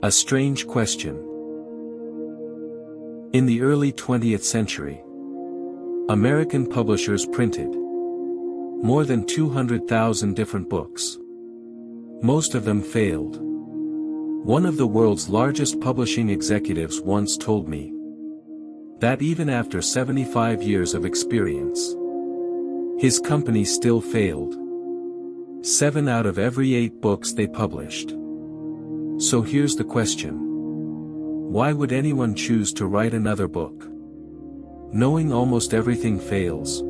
A strange question. In the early 20th century, American publishers printed more than 200,000 different books. Most of them failed. One of the world's largest publishing executives once told me that even after 75 years of experience, his company still failed. 7 out of every 8 books they published. So here's the question. Why would anyone choose to write another book, knowing almost everything fails?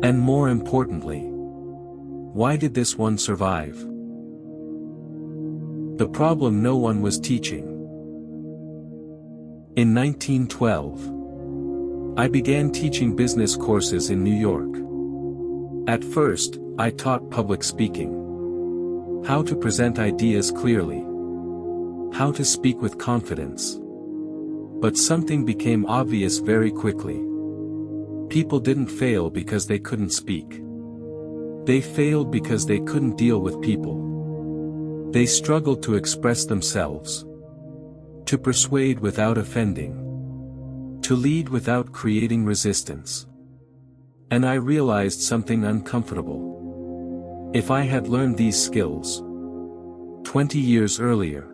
And more importantly, why did this one survive? The problem no one was teaching. In 1912, I began teaching business courses in New York. At first, I taught public speaking, how to present ideas clearly, how to speak with confidence. But something became obvious very quickly. People didn't fail because they couldn't speak. They failed because they couldn't deal with people. They struggled to express themselves, to persuade without offending, to lead without creating resistance. And I realized something uncomfortable. If I had learned these skills 20 years earlier,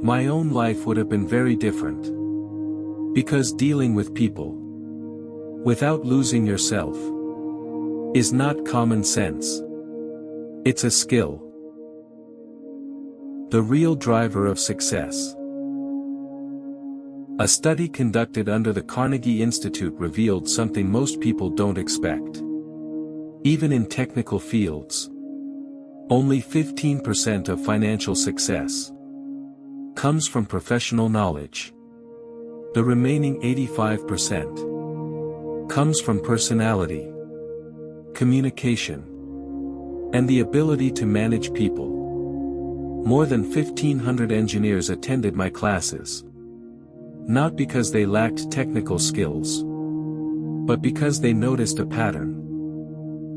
my own life would have been very different. Because dealing with people, without losing yourself, is not common sense. It's a skill. The real driver of success. A study conducted under the Carnegie Institute revealed something most people don't expect. Even in technical fields, only 15% of financial success comes from professional knowledge. The remaining 85% comes from personality, communication, and the ability to manage people. More than 1,500 engineers attended my classes. Not because they lacked technical skills, but because they noticed a pattern.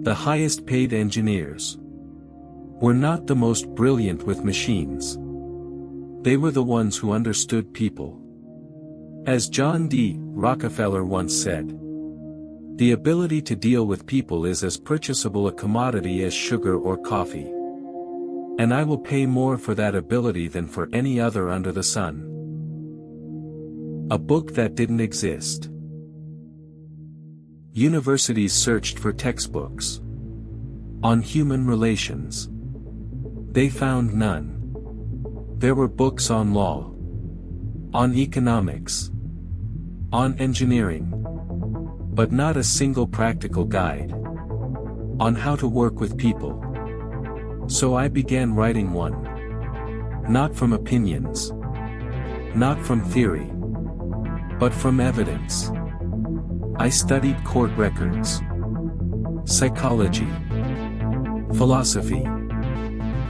The highest paid engineers were not the most brilliant with machines. They were the ones who understood people. As John D. Rockefeller once said, "The ability to deal with people is as purchasable a commodity as sugar or coffee. And I will pay more for that ability than for any other under the sun." A book that didn't exist. Universities searched for textbooks on human relations. They found none. There were books on law, on economics, on engineering, but not a single practical guide on how to work with people. So I began writing one. Not from opinions, not from theory, but from evidence. I studied court records, psychology, philosophy,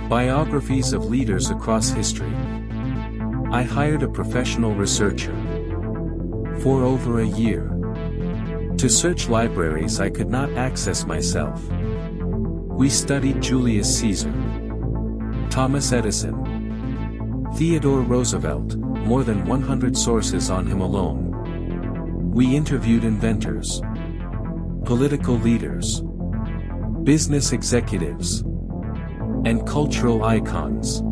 biographies of leaders across history. I hired a professional researcher for over a year to search libraries I could not access myself. We studied Julius Caesar, Thomas Edison, Theodore Roosevelt, more than 100 sources on him alone. We interviewed inventors, political leaders, business executives, and cultural icons.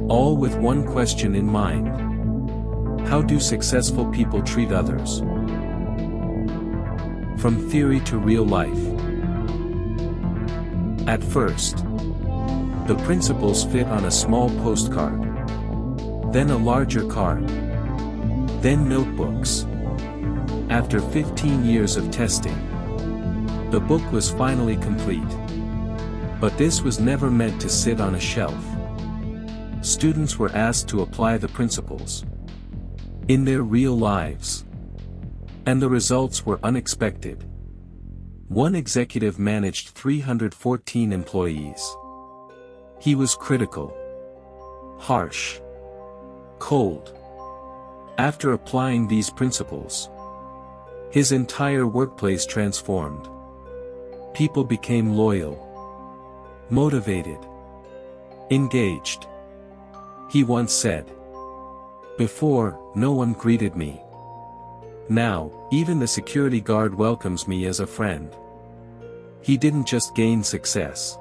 All with one question in mind. How do successful people treat others? From theory to real life. At first, the principles fit on a small postcard, then a larger card, then notebooks. After 15 years of testing, the book was finally complete. But this was never meant to sit on a shelf. Students were asked to apply the principles in their real lives. And the results were unexpected. One executive managed 314 employees. He was critical, harsh, cold. After applying these principles, his entire workplace transformed. People became loyal, motivated, engaged. He once said. Before, no one greeted me. Now, even the security guard welcomes me as a friend. He didn't just gain success.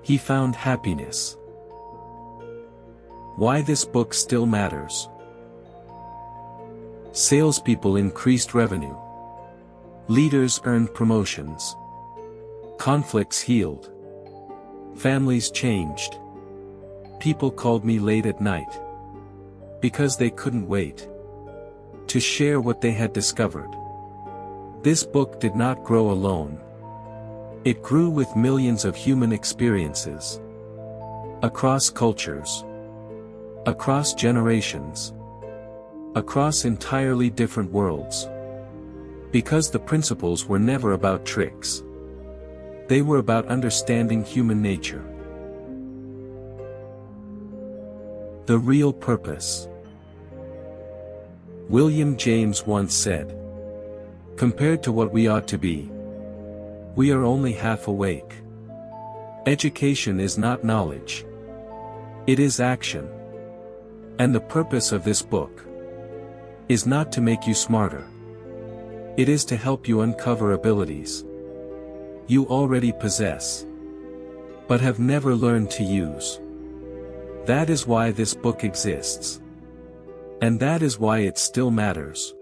He found happiness. Why this book still matters. Salespeople increased revenue. Leaders earned promotions. Conflicts healed. Families changed. People called me late at night. Because they couldn't wait to share what they had discovered. This book did not grow alone. It grew with millions of human experiences. Across cultures. Across generations. Across entirely different worlds. Because the principles were never about tricks. They were about understanding human nature. The real purpose. William James once said, compared to what we ought to be, we are only half awake. Education is not knowledge. It is action. And the purpose of this book is not to make you smarter. It is to help you uncover abilities you already possess, but have never learned to use. That is why this book exists. And that is why it still matters.